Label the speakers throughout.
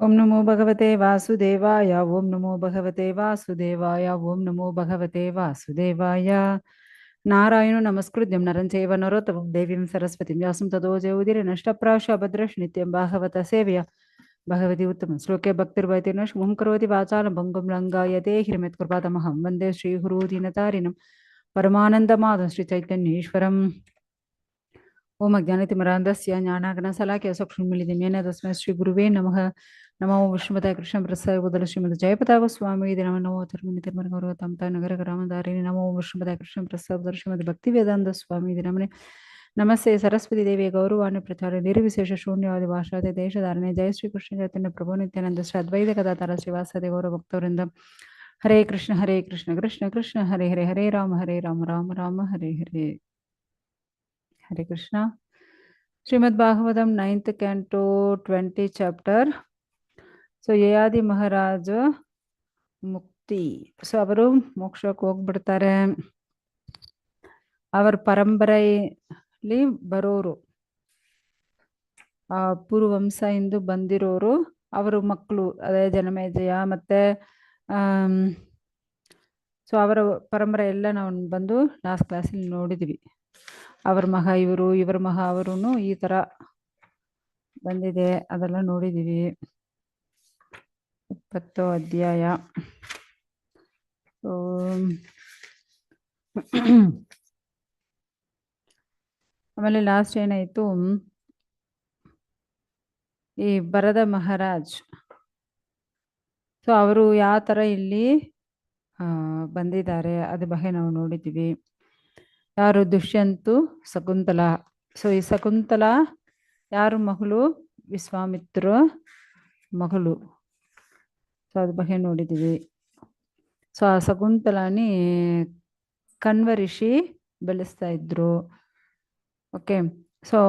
Speaker 1: ಓಂ ನಮೋ ಭಗವತೆ ವಾಸುದೇವಾಯ. ಓಂ ನಮೋ ಭಗವತೆ ವಾಸುದೇವಾಯ. ಓಂ ನಮೋ ಭಗವತೆ ವಾಸುದೇವಾಯ. ನಾರಾಯಣ ನಮಸ್ಕೃತ್ಯಂ ನರಂ ಚೈವ ನರೋತ್ತಮಂ ದೇವೀಂ ಸರಸ್ವತಿಂ ವ್ಯಾಸಂ ತದೋ ಜಯೌದಿರೆ ನಷ್ಟಪ್ರಾಶ ಭದ್ರಶ್ ನಿತ್ಯಂ ಭಾಗವತ ಸೇವೆಯ ಭಗವತಿ ಉತ್ತಮ ಶ್ಲೋಕೆ ಭಕ್ತಿರ್ವೈತಿರ್ನ ಶುಭಂ ಕರೋತಿ ವಾಚಾಲಂ ಭಂಗುಂ ಲಂಘಾಯತೆ ಹಿರಮೇತ್ ಕೃಪಾತಮಹಂ ವಂದೇ ಶ್ರೀಗುರು ದೀನತಾರಿಣಂ ಪರಮಾನಂದಮಾಧವಂ ಶ್ರೀ ಚೈತನ್ಯೇಶ್ವರಂ. ಓಂ ಅಜ್ಞಾನತಿಮಿರಾಂಧಸ್ಯ ಜ್ಞಾನಾಗ್ನಸಲಾಖ್ಯ ಚಕ್ಷುರುನ್ಮಿಲಿತಂ ತಸ್ಮೈ ಶ್ರೀ ಗುರುವೇ ನಮಃ. ನಮೋ ವಿಷ್ಣುಪದಾಯ ಕೃಷ್ಣ ಪ್ರಸಾದ ಗೋದಲ ಶ್ರೀಮದ್ ಜಯಪತಾಗ ಸ್ವಾಮಿ ನಮೋ ನಮೋ ಧರ್ಮನಿ ತಿರುಮಲ ಗೌರವ ತಮತ ನಗರ ಗ್ರಾಮಧಾರಿಣಿ ನಮೋ ವಿಷ್ಣುಪದಾಯ ಕೃಷ್ಣ ಪ್ರಸಾದ ಗೋದಲ ಶ್ರೀಮದ್ ಭಕ್ತಿ ವೇದಾಂತ ಸ್ವಾಮಿ ನಮನೆ ನಮಸ್ತೆ ಸರಸ್ವತಿ ದೇವಿಯ ಗೌರವಾಣಿ ಪ್ರಚಾರ ನಿರ್ವಿಶೇಷ ಶೂನ್ಯವಾದಿ ಭಾಷಾತೆ ದೇಶಧಾರಣೆ ಜಯ ಶ್ರೀ ಕೃಷ್ಣ ಚೈತನ್ಯ ಪ್ರಭು ನಿತ್ಯಾನಂದ ಶ್ರೀ ಅದ್ವೈತ ಕದಾತಾರ ಶ್ರೀವಾಸದೆ ಗೌರವ ಭಕ್ತವರಿಂದ Hare Krishna Krishna Krishna Hare Hare Hare Rama Rama Rama Hare Hare. Hare Krishna. Shrimad Bhagavatam 9th canto 20 chapter. So Yayati Maharaja ಮುಕ್ತಿ. ಸೊ ಅವರು ಮೋಕ್ಷಕ್ಕೆ ಹೋಗ್ಬಿಡ್ತಾರೆ. ಅವರ ಪರಂಪರೆಯಲ್ಲಿ ಬರೋರು ಪೂರ್ವವಂಶ ಎಂದು ಬಂದಿರೋರು ಅವರು ಮಕ್ಕಳು, ಅದೇ ಜನಮೇಜಯ ಮತ್ತೆ ಸೊ ಅವರ ಪರಂಪರೆ ಎಲ್ಲ ನಾವು ಬಂದು ಲಾಸ್ಟ್ ಕ್ಲಾಸಲ್ಲಿ ನೋಡಿದ್ವಿ. ಅವ್ರ ಮಹ ಇವರು, ಇವರ ಮಹ ಅವರು ಈ ತರ ಬಂದಿದೆ, ಅದೆಲ್ಲ ನೋಡಿದೀವಿ. 20th ಅಧ್ಯಾಯ. ಆಮೇಲೆ ಲಾಸ್ಟ್ ಏನಾಯ್ತು, ಈ ಭರದ ಮಹಾರಾಜ್ ಸೊ ಅವರು ಯಾವ ತರ ಇಲ್ಲಿ ಬಂದಿದ್ದಾರೆ ಅದ್ರ ಬಗ್ಗೆ ನಾವು ನೋಡಿದ್ದೀವಿ. ಯಾರು? ದುಷ್ಯಂತು, ಶಕುಂತಲ. ಸೊ ಈ ಶಕುಂತಲ ಯಾರು ಮಗಳು? ವಿಶ್ವಾಮಿತ್ರ ಮಗಳು. ಸೊ ಅದ್ರ ಬಗ್ಗೆ ನೋಡಿದ್ದೀವಿ. ಸೊ ಆ ಶಕುಂತಲಾನಿ ಕಣ್ವ ಋಷಿ ಬೆಳೆಸ್ತಾ ಇದ್ರು. ಓಕೆ. ಸೊ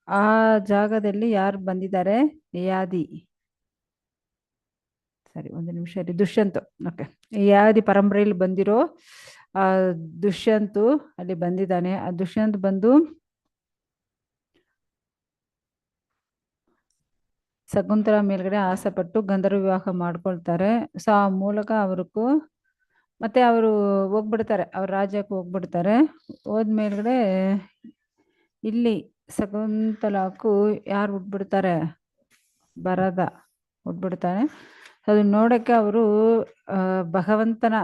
Speaker 1: ಆ ಜಾಗದಲ್ಲಿ ಯಾರು ಬಂದಿದ್ದಾರೆ? ಯಯಾದಿ. ಸರಿ, ಒಂದು ನಿಮಿಷ ಇರಿ. ದುಷ್ಯಂತು. ಓಕೆ. ಯಯಾದಿ ಪರಂಪರೆಯಲ್ಲಿ ಬಂದಿರೋ ದುಷ್ಯಂತು ಅಲ್ಲಿ ಬಂದಿದ್ದಾನೆ. ಆ ದುಷ್ಯಂತ್ ಬಂದು ಶಕುಂತಲ ಮೇಲ್ಗಡೆ ಆಸೆ ಪಟ್ಟು ಗಂಧರ್ವ ವಿವಾಹ ಮಾಡ್ಕೊಳ್ತಾರೆ. ಸೊ ಆ ಮೂಲಕ ಅವ್ರಿಗೂ ಮತ್ತೆ ಅವರು ಹೋಗ್ಬಿಡ್ತಾರೆ, ಅವ್ರ ರಾಜ್ಯಕ್ಕೆ ಹೋಗ್ಬಿಡ್ತಾರೆ. ಹೋದ್ಮೇಲ್ಗಡೆ ಇಲ್ಲಿ ಶಕುಂತಲಕ್ಕೂ ಯಾರು ಹುಟ್ಬಿಡ್ತಾರೆ? ಭರದ ಹುಟ್ಬಿಡ್ತಾನೆ. ಅದನ್ನ ನೋಡಕ್ಕೆ ಅವರು ಭಗವಂತನ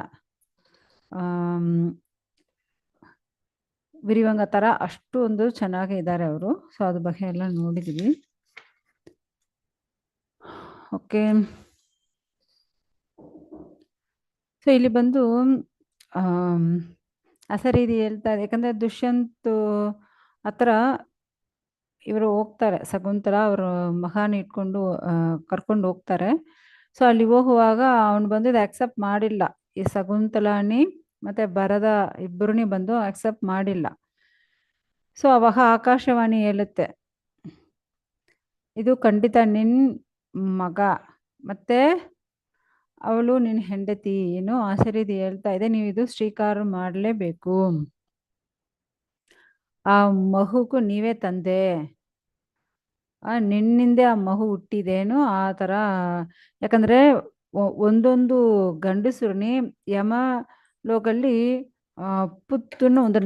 Speaker 1: ವಿರಿವಂಗ ತರ ಅಷ್ಟು ಒಂದು ಚೆನ್ನಾಗಿ ಇದ್ದಾರೆ ಅವರು. ಸೊ ಅದ್ರ ಬಗ್ಗೆ ಎಲ್ಲ ನೋಡಿದ್ವಿ. ಓಕೆ. ಸೊ ಇಲ್ಲಿ ಬಂದು ಅಸರೀದಿ ಹೇಳ್ತಾರೆ. ಯಾಕಂದ್ರೆ ದುಷ್ಯಂತ್ ಹತ್ರ ಇವರು ಹೋಗ್ತಾರೆ, ಶಕುಂತಲ ಅವರು ಮಹಾನ್ ಇಟ್ಕೊಂಡು ಕರ್ಕೊಂಡು ಹೋಗ್ತಾರೆ. ಸೊ ಅಲ್ಲಿ ಹೋಗುವಾಗ ಅವನು ಬಂದಿದ್ದು ಆಕ್ಸೆಪ್ಟ್ ಮಾಡಿಲ್ಲ. ಈ ಶಕುಂತಲಾನಿ ಮತ್ತೆ ಭರದ ಇಬ್ಬರನ್ನೇ ಬಂದು ಆಕ್ಸೆಪ್ಟ್ ಮಾಡಿಲ್ಲ. ಸೊ ಅವಾಗ ಆಕಾಶವಾಣಿ ಹೇಳುತ್ತೆ, ಇದು ಖಂಡಿತ ನಿನ್ ಮಗ ಮತ್ತೆ ಅವಳು ನಿನ್ನ ಹೆಂಡತಿ. ಏನು ಆಸರೀದಿ ಹೇಳ್ತಾ ಇದೆ, ನೀವು ಇದು ಸ್ವೀಕಾರ ಮಾಡಲೇಬೇಕು. ಆ ಮಗುಗೂ ನೀವೇ ತಂದೆ, ನಿನ್ನಿಂದೆ ಆ ಮಗು ಹುಟ್ಟಿದೇನು ಆ ಥರ. ಯಾಕಂದ್ರೆ ಒಂದೊಂದು ಗಂಡಸರನಿ ಯಮ ಲೋಕಲ್ಲಿ ಪುತ್ತನ್ನು ಒಂದು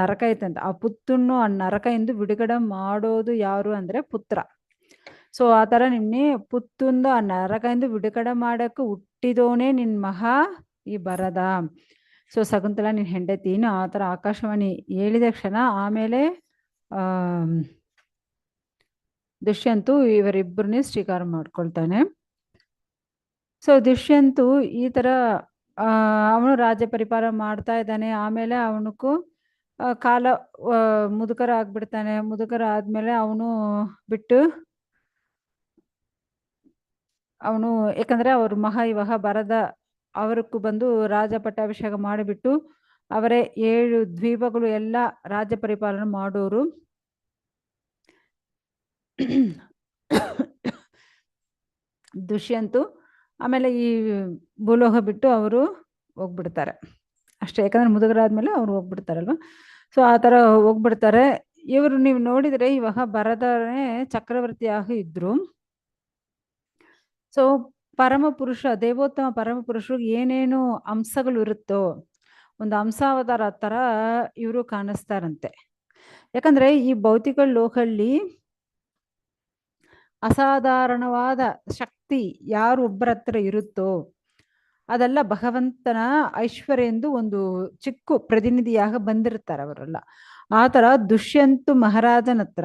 Speaker 1: ನರಕ ಐತಂತ. ಆ ಪುತ್ತನ್ನು ಆ ನರಕದಿಂದ ಬಿಡುಗಡೆ ಮಾಡೋದು ಯಾರು ಅಂದ್ರೆ ಪುತ್ರ. ಸೊ ಆ ಥರ ನಿನ್ನೆ ಪುತ್ತಂದು ಆ ನರಕದಿಂದ ಬಿಡುಗಡೆ ಮಾಡಕ್ಕೆ ಹುಟ್ಟಿದೋನೇ ನಿನ್ ಮಹಾ ಈ ಭರದ. ಸೊ ಶಕುಂತಲ ನಿನ್ ಹೆಂಡತಿನ ಆ ಥರ ಆಕಾಶವಾಣಿ ಹೇಳಿದ ಕ್ಷಣ ಆಮೇಲೆ ದುಷ್ಯಂತು ಇವರಿಬ್ಬರನ್ನೇ ಸ್ವೀಕಾರ ಮಾಡ್ಕೊಳ್ತಾನೆ. ಸೊ ದುಷ್ಯಂತು ಈ ತರ ಅವನು ರಾಜ್ಯ ಪರಿಪಾಲ ಮಾಡ್ತಾ ಇದ್ದಾನೆ. ಆಮೇಲೆ ಅವನಕ್ಕೂ ಕಾಲ ಮುದುಕರ ಆಗ್ಬಿಡ್ತಾನೆ. ಮುದುಕರ ಆದ್ಮೇಲೆ ಅವನು ಬಿಟ್ಟು ಅವನು, ಯಾಕಂದ್ರೆ ಅವ್ರ ಮಹಾ ಇವಾಗ ಬರದ ಅವರಕ್ಕೂ ಬಂದು ರಾಜ ಪಟ್ಟಾಭಿಷೇಕ ಮಾಡಿಬಿಟ್ಟು ಅವರೇ 7 ದ್ವೀಪಗಳು ಎಲ್ಲ ರಾಜ್ಯ ಪರಿಪಾಲನೆ ಮಾಡೋರು. ದುಷ್ಯಂತು ಆಮೇಲೆ ಈ ಭೂಲೋಕ ಬಿಟ್ಟು ಅವರು ಹೋಗ್ಬಿಡ್ತಾರೆ ಅಷ್ಟೇ. ಯಾಕಂದ್ರೆ ಮುದುಗರಾದ್ಮೇಲೆ ಅವ್ರು ಹೋಗ್ಬಿಡ್ತಾರಲ್ವ. ಸೊ ಆ ಥರ ಹೋಗ್ಬಿಡ್ತಾರೆ. ಇವರು ನೀವು ನೋಡಿದರೆ ಇವಾಗ ಭರತನೇ ಚಕ್ರವರ್ತಿಯಾಗಿ ಇದ್ರು. ಸೊ ಪರಮಪುರುಷ ದೇವೋತ್ತಮ ಪರಮಪುರುಷರಿಗೆ ಏನೇನು ಅಂಶಗಳು ಇರುತ್ತೋ ಒಂದು ಅಂಶಾವತಾರ ತರ ಇವರು ಕಾಣಿಸ್ತಾರಂತೆ. ಯಾಕಂದ್ರೆ ಈ ಭೌತಿಕ ಲೋಕಲ್ಲಿ ಅಸಾಧಾರಣವಾದ ಶಕ್ತಿ ಯಾರು ಒಬ್ಬರ ಹತ್ರ ಇರುತ್ತೋ ಅದೆಲ್ಲ ಭಗವಂತನ ಐಶ್ವರ್ಯ ಎಂದು ಒಂದು ಚಿಕ್ಕ ಪ್ರತಿನಿಧಿಯಾಗ ಬಂದಿರ್ತಾರೆ ಅವರೆಲ್ಲ. ಆ ತರ ದುಷ್ಯಂತು ಮಹಾರಾಜನ ಹತ್ರ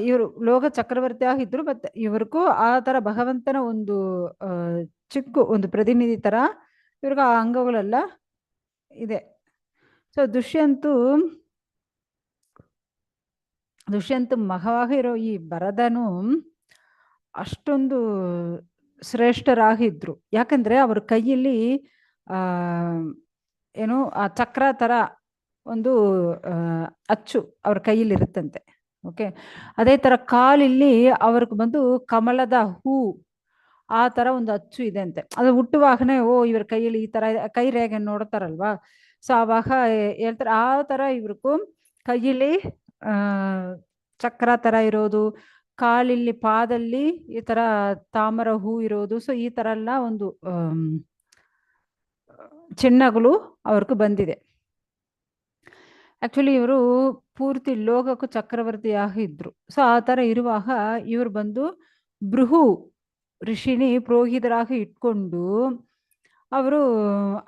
Speaker 1: ಇವರು ಲೋಕ ಚಕ್ರವರ್ತಿ ಆಗಿದ್ರು. ಮತ್ತೆ ಇವ್ರಿಗೂ ಆ ತರ ಭಗವಂತನ ಒಂದು ಚಿಕ್ಕ ಒಂದು ಪ್ರತಿನಿಧಿ ತರ ಇವ್ರಿಗೆ ಆ ಅಂಗಗಳೆಲ್ಲ ಇದೆ. ಸೊ ದುಷ್ಯಂತ ಮಗವಾಗ ಇರೋ ಈ ಭರತನು ಅಷ್ಟೊಂದು ಶ್ರೇಷ್ಠರಾಗಿದ್ರು. ಯಾಕಂದ್ರೆ ಅವ್ರ ಕೈಯಲ್ಲಿ ಏನು ಆ ಚಕ್ರ ತರ ಒಂದು ಅಚ್ಚು ಅವ್ರ ಕೈಯಲ್ಲಿ ಇರುತ್ತಂತೆ. ಓಕೆ, ಅದೇ ತರ ಕಾಲಿಲ್ಲಿ ಅವ್ರಿಗೆ ಬಂದು ಕಮಲದ ಹೂ ಆ ತರ ಒಂದು ಅಚ್ಚು ಇದೆ ಅಂತೆ. ಅದು ಹುಟ್ಟುವಾಗನೇ ಇವ್ರ ಕೈಯಲ್ಲಿ ಈ ತರ ಕೈ ರೇಖೆ ನೋಡ್ತಾರಲ್ವಾ, ಸೊ ಆವಾಗ ಹೇಳ್ತಾರೆ ಆ ತರ ಇವ್ರಿಗೂ ಕೈಯಲ್ಲಿ ಚಕ್ರ ತರ ಇರೋದು, ಕಾಲಿಲ್ಲಿ ಪಾದಲ್ಲಿ ಈ ತರ ತಾಮರ ಹೂ ಇರೋದು. ಸೊ ಈ ತರ ಎಲ್ಲ ಒಂದು ಚಿಹ್ನೆಗಳು ಅವ್ರಿಗೂ ಬಂದಿದೆ. ಆಕ್ಚುಲಿ ಇವರು ಪೂರ್ತಿ ಲೋಕಕ್ಕೂ ಚಕ್ರವರ್ತಿಯಾಗಿ ಇದ್ರು. ಸೊ ಆ ತರ ಇರುವಾಗ ಇವರು ಬಂದು ಬೃಹು ಋಷಿನಿ ಪುರೋಹಿತರಾಗಿ ಇಟ್ಕೊಂಡು ಅವರು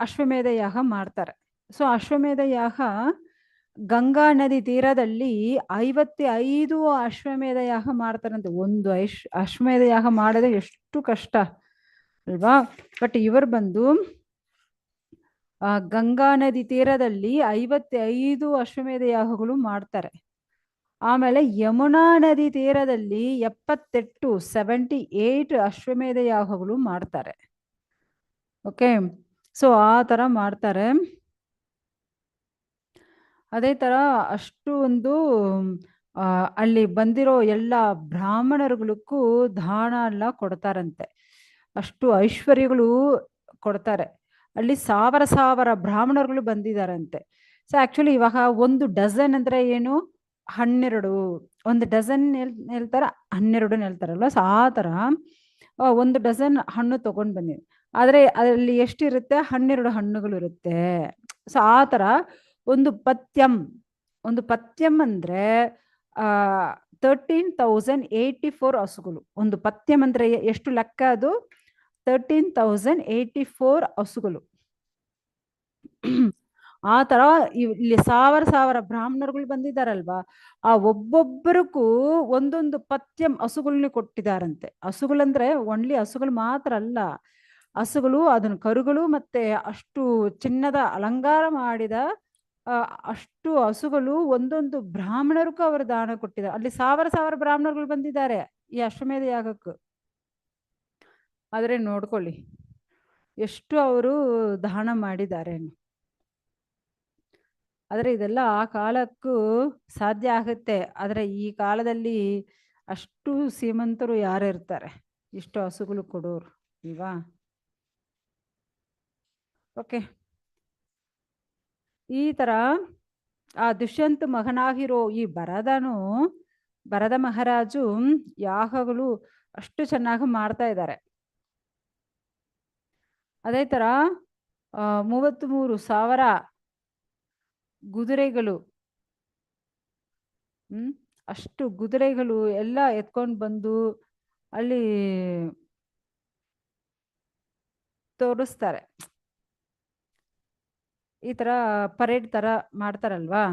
Speaker 1: ಅಶ್ವಮೇಧ ಯಾಗ ಮಾಡ್ತಾರೆ. ಸೊ ಅಶ್ವಮೇಧ ಯಾಗ ಗಂಗಾ ನದಿ ತೀರದಲ್ಲಿ 55 ಅಶ್ವಮೇಧ ಯಾಗ ಮಾಡ್ತಾರಂತೆ. ಒಂದು ಅಶ್ವಮೇಧ ಯಾಗ ಮಾಡೋದೇ ಎಷ್ಟು ಕಷ್ಟ ಅಲ್ವಾ. ಬಟ್ ಇವರು ಬಂದು ಗಂಗಾ ನದಿ ತೀರದಲ್ಲಿ 55 ಅಶ್ವಮೇಧ ಯಾಗಗಳು ಮಾಡ್ತಾರೆ. ಆಮೇಲೆ ಯಮುನಾ ನದಿ ತೀರದಲ್ಲಿ 78 ಅಶ್ವಮೇಧ ಯಾಗಗಳು ಮಾಡ್ತಾರೆ. ಓಕೆ, ಸೊ ಆ ತರ ಮಾಡ್ತಾರೆ. ಅದೇ ತರ ಅಷ್ಟು ಒಂದು ಅಲ್ಲಿ ಬಂದಿರೋ ಎಲ್ಲ ಬ್ರಾಹ್ಮಣರುಗಳಿಗೂ ದಾನ ಎಲ್ಲ ಕೊಡ್ತಾರಂತೆ. ಅಷ್ಟು ಐಶ್ವರ್ಯಗಳು ಕೊಡ್ತಾರೆ. ಅಲ್ಲಿ ಸಾವಿರ ಬ್ರಾಹ್ಮಣರುಗಳು ಬಂದಿದ್ದಾರಂತೆ. ಸೊ ಆಕ್ಚುಲಿ ಇವಾಗ ಒಂದು ಡಜನ್ ಅಂದ್ರೆ ಏನು, 12. ಒಂದು ಡಜನ್ ಹೇಳ್ತಾರ 12 ಹೇಳ್ತಾರಲ್ವ. ಸೊ ಆ ತರ 1 ಡಜನ್ ಹಣ್ಣು ತಗೊಂಡ್ ಬಂದಿದೆ. ಆದ್ರೆ ಅದರಲ್ಲಿ ಎಷ್ಟಿರುತ್ತೆ, 12 ಹಣ್ಣುಗಳು ಇರುತ್ತೆ. ಸೊ ಆ ತರ ಒಂದು ಪಥ್ಯಂ ಅಂದ್ರೆ 13,084 ಹಸುಗಳು. ಒಂದು ಪಥ್ಯಂ ಅಂದ್ರೆ ಎಷ್ಟು ಲೆಕ್ಕ, ಅದು 13,084 ಹಸುಗಳು. ಆ ತರ ಇಲ್ಲಿ ಸಾವಿರ ಬ್ರಾಹ್ಮಣರುಗಳು ಬಂದಿದ್ದಾರಲ್ವಾ, ಆ ಒಬ್ಬೊಬ್ಬರಿಗೂ ಒಂದೊಂದು ಪಥ್ಯಂ ಹಸುಗಳನ್ನ ಕೊಟ್ಟಿದ್ದಾರಂತೆ. ಹಸುಗಳಂದ್ರೆ ಒನ್ಲಿ ಹಸುಗಳು ಮಾತ್ರ ಅಲ್ಲ, ಹಸುಗಳು ಅದನ್ನ ಕರುಗಳು ಮತ್ತೆ ಅಷ್ಟು ಚಿನ್ನದ ಅಲಂಕಾರ ಮಾಡಿದ ಅಷ್ಟು ಹಸುಗಳು ಒಂದೊಂದು ಬ್ರಾಹ್ಮಣರಿಗೂ ಅವರು ದಾನ ಕೊಟ್ಟಿದ್ದಾರೆ. ಅಲ್ಲಿ ಸಾವಿರ ಬ್ರಾಹ್ಮಣರುಗಳು ಬಂದಿದ್ದಾರೆ ಈ ಅಶ್ವಮೇಧ ಯಾಗಕ್ಕೂ. ಆದ್ರೆ ನೋಡ್ಕೊಳ್ಳಿ ಎಷ್ಟು ಅವರು ದಾನ ಮಾಡಿದ್ದಾರೆ. ಆದರೆ ಇದೆಲ್ಲ ಆ ಕಾಲಕ್ಕೂ ಸಾಧ್ಯ ಆಗುತ್ತೆ. ಆದರೆ ಈ ಕಾಲದಲ್ಲಿ ಅಷ್ಟು ಶ್ರೀಮಂತರು ಯಾರು ಇರ್ತಾರೆ, ಇಷ್ಟು ಹಸುಗಳು ಕೊಡೋರು ಇಲ್ವಾ. ಓಕೆ, ಈ ತರ ಆ ದುಷ್ಯಂತ ಮಗನಾಗಿರೋ ಈ ಭರತ ಮಹಾರಾಜು ಯಾಗಗಳು ಅಷ್ಟು ಚೆನ್ನಾಗಿ ಮಾಡ್ತಾ ಇದ್ದಾರೆ. ಅದೇ ತರ 33,000 ಕುದುರೆಗಳು, ಅಷ್ಟು ಕುದುರೆಗಳು ಎಲ್ಲ ಎತ್ಕೊಂಡು ಬಂದು ಅಲ್ಲಿ ತೋರಿಸ್ತಾರೆ. ಈ ತರ ಪರೇಡ್ ತರ ಮಾಡ್ತಾರಲ್ವಾ.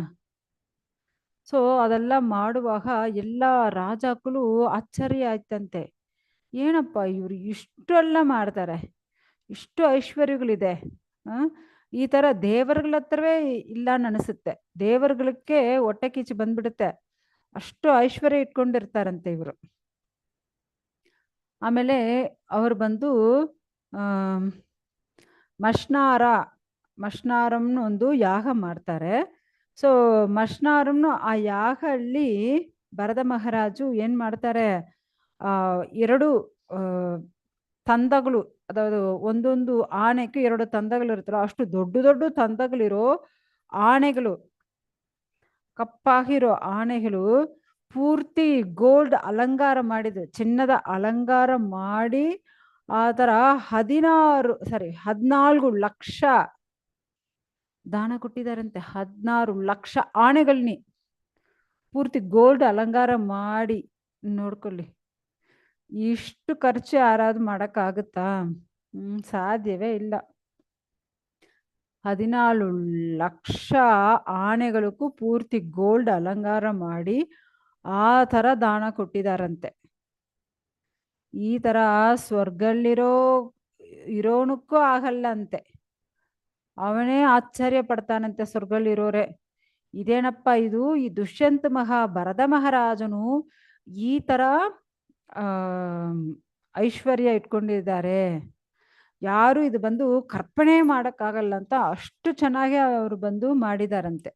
Speaker 1: ಸೊ ಅದೆಲ್ಲ ಮಾಡುವಾಗ ಎಲ್ಲ ರಾಜಗಳು ಆಶ್ಚರ್ಯ ಆಯ್ತಂತೆ. ಏನಪ್ಪ ಇವ್ರು ಇಷ್ಟೆಲ್ಲ ಮಾಡ್ತಾರೆ, ಇಷ್ಟು ಐಶ್ವರ್ಯಗಳಿದೆ. ಈ ತರ ದೇವರುಗಳ ಹತ್ರವೇ ಇಲ್ಲ ಅನಿಸುತ್ತೆ. ದೇವರುಗಳಕ್ಕೆ ಹೊಟ್ಟೆ ಕಿಚ್ಚು ಬಂದ್ಬಿಡುತ್ತೆ, ಅಷ್ಟು ಐಶ್ವರ್ಯ ಇಟ್ಕೊಂಡಿರ್ತಾರಂತೆ ಇವರು. ಆಮೇಲೆ ಅವರು ಬಂದು ಮಶ್ನಾರಂನು ಒಂದು ಯಾಗ ಮಾಡ್ತಾರೆ. ಸೊ ಮಶ್ನಾರಂನು ಆ ಯಾಗ ಅಲ್ಲಿ ಭರತ ಮಹಾರಾಜು ಏನ್ ಮಾಡ್ತಾರೆ, 2 ತಂದಗಳು, ಅದಾವುದು ಒಂದೊಂದು ಆನೆಗೆ 2 ತಂದಗಳು ಇರ್ತಾರೋ ಅಷ್ಟು ದೊಡ್ಡ ತಂದಗಳಿರೋ ಆನೆಗಳು, ಕಪ್ಪಾಗಿರೋ ಆನೆಗಳು ಪೂರ್ತಿ ಗೋಲ್ಡ್ ಅಲಂಕಾರ ಮಾಡಿದ್ರು, ಚಿನ್ನದ ಅಲಂಕಾರ ಮಾಡಿ ಆ ಥರ 14 ಲಕ್ಷ ದಾನ ಕೊಟ್ಟಿದ್ದಾರಂತೆ. 16 ಲಕ್ಷ ಆಣೆಗಳನ್ನಿ ಪೂರ್ತಿ ಗೋಲ್ಡ್ ಅಲಂಕಾರ ಮಾಡಿ. ನೋಡ್ಕೊಳ್ಳಿ, ಇಷ್ಟು ಖರ್ಚು ಯಾರಾದ್ರೂ ಮಾಡೋಕ್ಕಾಗುತ್ತಾ? ಸಾಧ್ಯವೇ ಇಲ್ಲ. 14 ಲಕ್ಷ ಆನೆಗಳಿಗೂ ಪೂರ್ತಿ ಗೋಲ್ಡ್ ಅಲಂಕಾರ ಮಾಡಿ ಆ ಥರ ದಾನ ಕೊಟ್ಟಿದ್ದಾರಂತೆ. ಈ ಥರ ಇರೋನಕ್ಕೂ ಆಗಲ್ಲ ಅಂತೆ. ಅವನೇ ಆಶ್ಚರ್ಯ ಪಡ್ತಾನಂತೆ ಸ್ವರ್ಗಲ್ಲಿರೋರೆ. ಇದೇನಪ್ಪ ಇದು, ಈ ದುಷ್ಯಂತ ಭರತ ಮಹಾರಾಜನು ಈ ಥರ ಐಶ್ವರ್ಯ ಇಟ್ಕೊಂಡಿದ್ದಾರೆ, ಯಾರು ಇದು ಬಂದು ಕರ್ಪಣೆ ಮಾಡೋಕ್ಕಾಗಲ್ಲ ಅಂತ ಅಷ್ಟು ಚೆನ್ನಾಗಿ ಅವರು ಬಂದು ಮಾಡಿದಾರಂತೆ.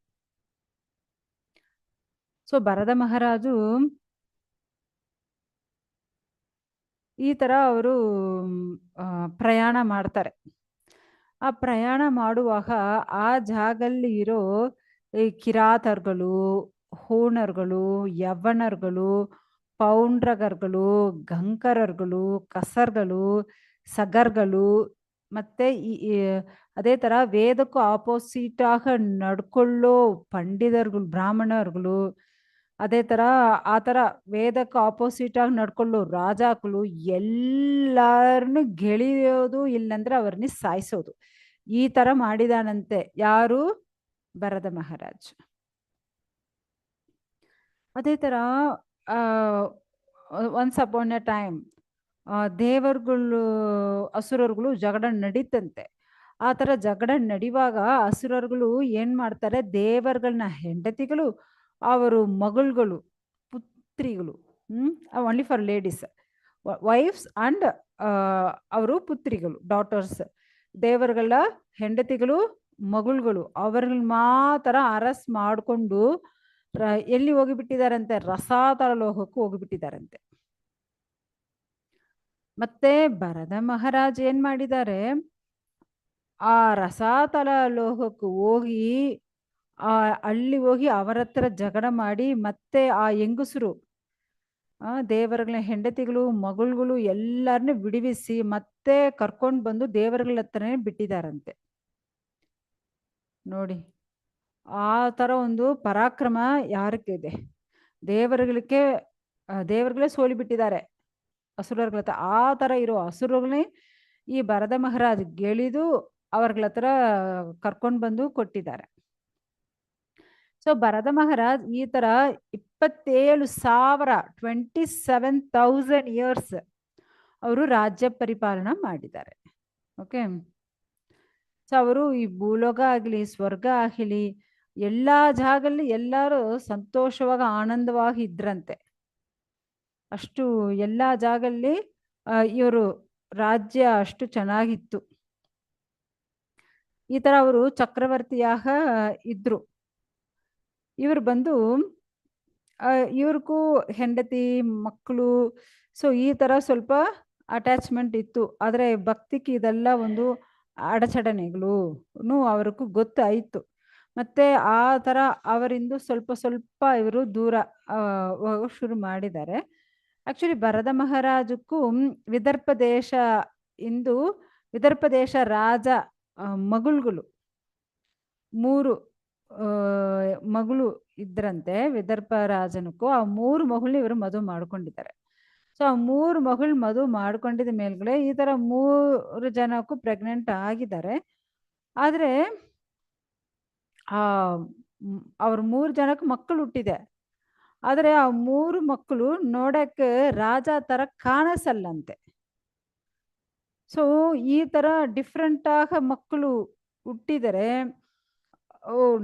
Speaker 1: ಸೊ ಭರತ ಮಹಾರಾಜು ಈ ಥರ ಅವರು ಪ್ರಯಾಣ ಮಾಡ್ತಾರೆ. ಆ ಪ್ರಯಾಣ ಮಾಡುವಾಗ ಆ ಜಾಗದಲ್ಲಿ ಇರೋ ಈ ಕಿರಾತರ್ಗಳು, ಹೂಣರ್ಗಳು, ಯವನರ್ಗಳು, ಪೌಂಡ್ರಗರ್ಗಳು, ಗಂಕರರ್ಗಳು, ಕಸರ್ಗಳು, ಸಗರ್ಗಳು, ಮತ್ತೆ ಅದೇ ಥರ ವೇದಕ್ಕೂ ಆಪೋಸಿಟ್ ಆಗ ನಡ್ಕೊಳ್ಳೋ ಪಂಡಿತರುಗಳು, ಬ್ರಾಹ್ಮಣರುಗಳು, ಅದೇ ಥರ ಆ ಥರ ವೇದಕ್ಕೆ ಆಪೋಸಿಟ್ ಆಗಿ ನಡ್ಕೊಳ್ಳೋ ರಾಜಾಗಳು ಎಲ್ಲರನ್ನು ಗೆಳೆಯೋದು, ಇಲ್ಲಂದ್ರೆ ಅವ್ರನ್ನ ಸಾಯಿಸೋದು, ಈ ಥರ ಮಾಡಿದಾನಂತೆ. ಯಾರು? ಭರತ ಮಹಾರಾಜ್. ಅದೇ ಥರ ಒನ್ಸ್ ಅಪಾನ್ ಎ ಟೈಮ್ ದೇವರುಗಳು ಅಸುರರುಗಳು ಜಗಳ ನಡೀತಂತೆ. ಆ ಥರ ಜಗಳ ನಡೆಯುವಾಗ ಅಸುರರುಗಳು ಏನು ಮಾಡ್ತಾರೆ, ದೇವರುಗಳನ್ನ ಹೆಂಡತಿಗಳು, ಅವರು ಮಗಳುಗಳು, ಪುತ್ರಿಗಳು, only for ladies, wives and ಅವರು ಪುತ್ರಿಗಳು, ಡಾಟರ್ಸ್, ದೇವರುಗಳ ಹೆಂಡತಿಗಳು, ಮಗಳುಗಳು, ಅವ್ರನ್ನ ಮಾತ್ರ ಅರೆಸ್ಟ್ ಮಾಡಿಕೊಂಡು ಎಲ್ಲಿ ಹೋಗಿಬಿಟ್ಟಿದಾರಂತೆ, ರಸಾತಲ ಲೋಕಕ್ಕೂ ಹೋಗಿಬಿಟ್ಟಿದಾರಂತೆ. ಮತ್ತೆ ಭರತ ಮಹಾರಾಜ್ ಏನ್ ಮಾಡಿದ್ದಾರೆ, ಆ ರಸಾತಲ ಲೋಕಕ್ಕೆ ಹೋಗಿ ಅಲ್ಲಿ ಹೋಗಿ ಅವರ ಹತ್ರ ಜಗಳ ಮಾಡಿ ಮತ್ತೆ ಆ ಹೆಂಗಸರು, ದೇವರುಗಳ ಹೆಂಡತಿಗಳು, ಮಗಳುಗಳು ಎಲ್ಲರನ್ನೂ ಬಿಡಿಸಿ ಮತ್ತೆ ಕರ್ಕೊಂಡು ಬಂದು ದೇವರುಗಳ ಹತ್ರನೇ ಬಿಟ್ಟಿದಾರಂತೆ. ನೋಡಿ, ಆ ಥರ ಒಂದು ಪರಾಕ್ರಮ ಯಾರಕ್ಕಿದೆ? ದೇವರುಗಳೇ ಸೋಲಿಬಿಟ್ಟಿದ್ದಾರೆ ಅಸುರಗಳ ಹತ್ರ. ಆ ಥರ ಇರೋ ಅಸುರಗಳನ್ನೇ ಈ ಭರತ ಮಹಾರಾಜ್ ಗೆಳಿದು ಅವ್ರಗಳ ಹತ್ರ ಕರ್ಕೊಂಡು ಬಂದು ಕೊಟ್ಟಿದ್ದಾರೆ. ಸೊ ಭರತ ಮಹಾರಾಜ್ ಈ ಥರ 27,000 ಇಯರ್ಸ್ ಅವರು ರಾಜ್ಯ ಪರಿಪಾಲನೆ ಮಾಡಿದ್ದಾರೆ. ಓಕೆ, ಸೊ ಅವರು ಈ ಭೂಲೋಕ ಆಗಲಿ ಸ್ವರ್ಗ ಆಗಲಿ ಎಲ್ಲ ಜಾಗದಲ್ಲಿ ಎಲ್ಲರೂ ಸಂತೋಷವಾಗಿ ಆನಂದವಾಗಿ ಇದ್ರಂತೆ. ಅಷ್ಟು ಎಲ್ಲ ಜಾಗದಲ್ಲಿ ಇವರು ರಾಜ್ಯ ಅಷ್ಟು ಚೆನ್ನಾಗಿತ್ತು. ಈ ಥರ ಅವರು ಚಕ್ರವರ್ತಿಯಾಗ ಇದ್ರು. ಇವರು ಬಂದು ಇವ್ರಿಗೂ ಹೆಂಡತಿ, ಮಕ್ಕಳು, ಸೊ ಈ ಥರ ಸ್ವಲ್ಪ ಅಟ್ಯಾಚ್ಮೆಂಟ್ ಇತ್ತು. ಆದರೆ ಭಕ್ತಿಗೆ ಇದೆಲ್ಲ ಒಂದು ಅಡಚಣೆಗಳು ಅವ್ರಿಗೂ ಗೊತ್ತಾಯಿತು. ಮತ್ತೆ ಆ ಥರ ಅವರಿಂದ ಸ್ವಲ್ಪ ಇವರು ದೂರ ಹೋಗೋಕೆ ಶುರು ಮಾಡಿದ್ದಾರೆ. ಆ್ಯಕ್ಚುಲಿ ಭರತ ಮಹಾರಾಜಕ್ಕೂ ವಿದರ್ಭ ದೇಶ ರಾಜ ಮಗಳುಗಳು 3 ಮಗಳು ಇದ್ರಂತೆ ವಿದರ್ಭ ರಾಜನಕ್ಕೂ. ಆ 3 ಮಗಳನ್ನ ಇವರು ಮದುವೆ ಮಾಡ್ಕೊಂಡಿದ್ದಾರೆ. ಸೊ ಆ 3 ಮಗಳು ಮದುವೆ ಮಾಡ್ಕೊಂಡಿದ್ದ ಮೇಲ್ಗಡೆ ಈ ಥರ 3 ಜನಕ್ಕೂ ಪ್ರೆಗ್ನೆಂಟ್ ಆಗಿದ್ದಾರೆ. ಆದರೆ ಅವ್ರ 3 ಜನಕ್ಕೆ ಮಕ್ಕಳು ಹುಟ್ಟಿದೆ. ಆದರೆ ಆ 3 ಮಕ್ಕಳು ನೋಡಕ್ಕೆ ರಾಜ ಥರ ಕಾಣಿಸಲ್ಲಂತೆ. ಸೊ ಈ ಥರ ಡಿಫ್ರೆಂಟ್ ಆಗ ಮಕ್ಕಳು ಹುಟ್ಟಿದರೆ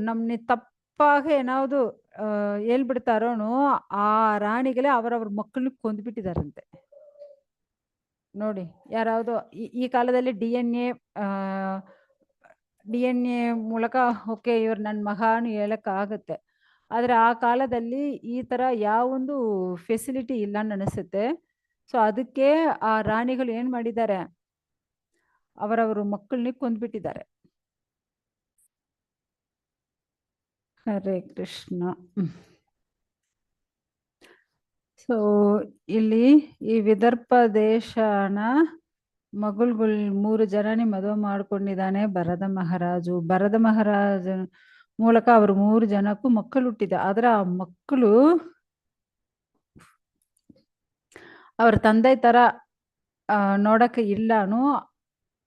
Speaker 1: ನಮ್ಮನ್ನ ತಪ್ಪಾಗಿ ಏನಾವುದು ಹೇಳ್ಬಿಡ್ತಾರೋನು, ಆ ರಾಣಿಗಳೇ ಅವರವ್ರ ಮಕ್ಕಳನ್ನ ಕೊಂದ್ಬಿಟ್ಟಿದಾರಂತೆ. ನೋಡಿ, ಯಾರಾವುದು ಈ ಕಾಲದಲ್ಲಿ DNA ಮೂಲಕ ಓಕೆ ಇವ್ರು ನನ್ನ ಮಗನು ಹೇಳೋಕ್ಕಾಗುತ್ತೆ. ಆದರೆ ಆ ಕಾಲದಲ್ಲಿ ಈ ಥರ ಯಾವೊಂದು ಫೆಸಿಲಿಟಿ ಇಲ್ಲ ಅನಿಸುತ್ತೆ. ಸೊ ಅದಕ್ಕೆ ಆ ರಾಣಿಗಳು ಏನು ಮಾಡಿದ್ದಾರೆ, ಅವರವರು ಮಕ್ಕಳನ್ನ ಕೊಂದ್ಬಿಟ್ಟಿದ್ದಾರೆ. ಹರೇ ಕೃಷ್ಣ. ಸೊ ಇಲ್ಲಿ ಈ ವಿದರ್ಭ ದೇಶನ ಮಗಳ್ಗಳು 3 ಜನನಿ ಮದುವೆ ಮಾಡ್ಕೊಂಡಿದ್ದಾನೆ ಭರತ ಮಹಾರಾಜು. ಭರತ ಮಹಾರಾಜ ಮೂಲಕ ಅವರು 3 ಜನಕ್ಕೂ ಮಕ್ಕಳು ಹುಟ್ಟಿದ. ಆದ್ರೆ ಆ ಮಕ್ಕಳು ಅವ್ರ ತಂದೆ ತರ ನೋಡಕ್ಕೆ ಇಲ್ಲಾನು.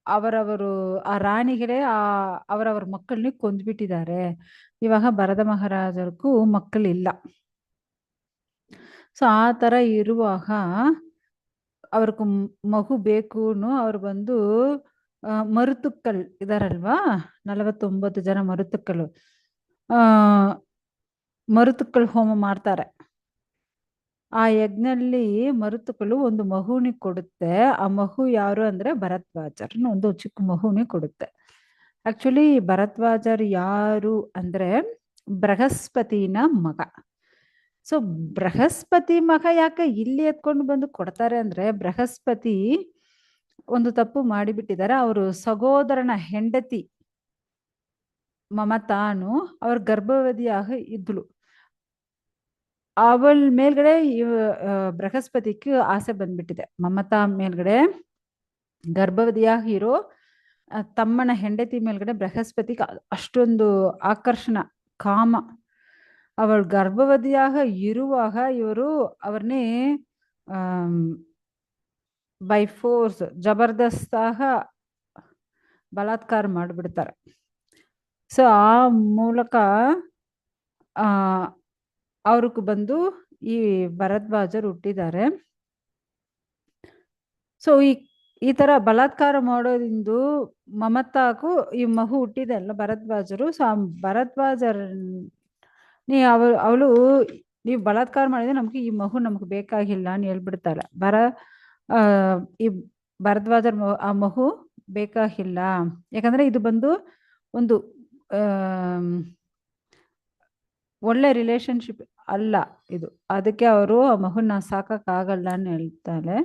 Speaker 1: ಅವರವರು ಆ ರಾಣಿಗಳೇ ಅವರವ್ರ ಮಕ್ಕಳನ್ನ ಕೊಂದ್ಬಿಟ್ಟಿದ್ದಾರೆ. ಇವಾಗ ಭರತ ಮಹಾರಾಜರಿಗೂ ಮಕ್ಕಳಿಲ್ಲ. ಸೊ ಆ ತರ ಇರುವಾಗ ಅವ್ರಿಗೆ ಮಗು ಬೇಕೂನು ಅವ್ರು ಬಂದು ಮರುತುಕ್ಕಲ್ ಇದಾರಲ್ವಾ, 49 ಜನ ಮರುತುಕ್ಕಳು ಮರುತುಕ್ಕಲ್ ಹೋಮ ಮಾಡ್ತಾರೆ. ಆ ಯಜ್ಞಲ್ಲಿ ಮರುತುಕಳು ಒಂದು ಮಹುನಿ ಕೊಡುತ್ತೆ. ಆ ಮಹು ಯಾರು ಅಂದ್ರೆ ಭರದ್ವಾಜರ್ನ ಒಂದು ಚಿಕ್ಕ ಮಹುನಿ ಕೊಡುತ್ತೆ. ಆಕ್ಚುಲಿ ಭರದ್ವಾಜರ್ ಯಾರು ಅಂದ್ರೆ ಬೃಹಸ್ಪತಿನ ಮಗ. ಸೊ ಬೃಹಸ್ಪತಿ ಮಗ ಯಾಕೆ ಇಲ್ಲಿ ಎತ್ಕೊಂಡು ಬಂದು ಕೊಡ್ತಾರೆ ಅಂದ್ರೆ, ಬೃಹಸ್ಪತಿ ಒಂದು ತಪ್ಪು ಮಾಡಿಬಿಟ್ಟಿದ್ದಾರೆ. ಅವರು ಸಹೋದರನ ಹೆಂಡತಿ ಮಮತಾನು ಅವ್ರ ಗರ್ಭವತಿಯಾಗ ಇದ್ಲು. ಅವಳ ಮೇಲ್ಗಡೆ ಬೃಹಸ್ಪತಿಗೆ ಆಸೆ ಬಂದ್ಬಿಟ್ಟಿದೆ. ಮಮತಾ ಮೇಲ್ಗಡೆ ಗರ್ಭವತಿಯಾಗಿ ಇರೋ ತಮ್ಮನ ಹೆಂಡತಿ ಮೇಲ್ಗಡೆ ಬೃಹಸ್ಪತಿಗೆ ಅಷ್ಟೊಂದು ಆಕರ್ಷಣ, ಕಾಮ. ಅವಳು ಗರ್ಭವತಿಯಾಗ ಇರುವಾಗ ಇವರು ಅವ್ರನ್ನೇ ಬೈ ಫೋರ್ಸ್ ಜಬರ್ದಸ್ತಾಗ ಬಲಾತ್ಕಾರ ಮಾಡಿಬಿಡ್ತಾರೆ. ಸೊ ಆ ಮೂಲಕ ಅವ್ರಿಗೆ ಬಂದು ಈ ಭರದ್ವಾಜರು ಹುಟ್ಟಿದ್ದಾರೆ. ಸೊ ಈ ತರ ಬಲಾತ್ಕಾರ ಮಾಡೋದ್ರಿಂದ ಮಮತಾಗೂ ಈ ಮಗು ಹುಟ್ಟಿದೆ ಅಲ್ಲ ಭರದ್ವಾಜರು. ಸೊ ಆ ಭರದ್ವಾಜರ್ ಅವಳು ನೀವು ಬಲಾತ್ಕಾರ ಮಾಡಿದ್ರೆ ನಮ್ಗೆ ಈ ಮಗು ನಮ್ಗೆ ಬೇಕಾಗಿಲ್ಲ ಅಂತ ಹೇಳ್ಬಿಡ್ತಾಳೆ. ಈ ಭರದ್ವಾಜರ್ ಆ ಮಗು ಬೇಕಾಗಿಲ್ಲ, ಯಾಕಂದ್ರೆ ಇದು ಬಂದು ಒಂದು ಒಳ್ಳೆ ರಿಲೇಶನ್ಶಿಪ್ ಅಲ್ಲ ಇದು. ಅದಕ್ಕೆ ಅವರು ಆ ಮಗುನ ಸಾಕಕ್ಕಾಗಲ್ಲ ಅಂತ ಹೇಳ್ತಾಳೆ.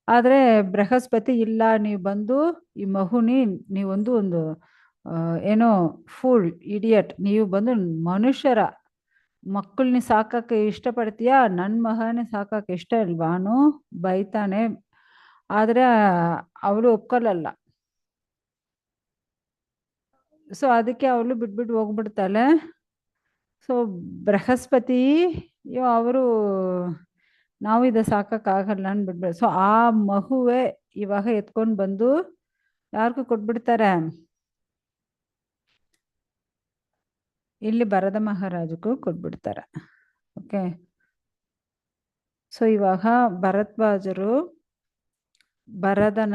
Speaker 1: ಆದ್ರೆ ಬೃಹಸ್ಪತಿ ಇಲ್ಲ, ನೀವು ಬಂದು ಈ ಮಗುನಿ ನೀವೊಂದು ಒಂದು ಏನೋ ಫೂಲ್ ಇಡಿಯಟ್, ನೀವು ಬಂದು ಮನುಷ್ಯರ ಮಕ್ಕಳನ್ನ ಸಾಕಕ್ಕೆ ಇಷ್ಟಪಡ್ತೀಯಾ, ನನ್ನ ಮಗನೇ ಸಾಕಕ್ಕೆ ಇಷ್ಟ ಇಲ್ವಾನು ಬೈತಾನೆ. ಆದ್ರೆ ಅವಳು ಒಪ್ಕೊಳ್ಳಲ್ಲ. ಸೊ ಅದಕ್ಕೆ ಅವಳು ಬಿಟ್ಬಿಟ್ಟು ಹೋಗ್ಬಿಡ್ತಾಳೆ. ಸೊ ಬೃಹಸ್ಪತಿ ಅವರು ನಾವು ಇದು ಸಾಕಕ್ಕಾಗಲ್ಲ ಅಂದ್ಬಿಡ್ಬೇಕು. ಸೊ ಆ ಮಗುವೆ ಇವಾಗ ಎತ್ಕೊಂಡು ಬಂದು ಯಾರಿಗೂ ಕೊಟ್ಬಿಡ್ತಾರೆ, ಇಲ್ಲಿ ಭರತ ಮಹಾರಾಜಗೂ ಕೊಟ್ಬಿಡ್ತಾರೆ. ಓಕೆ. ಸೊ ಇವಾಗ ಭರದ್ವಾಜರು ಭರತನ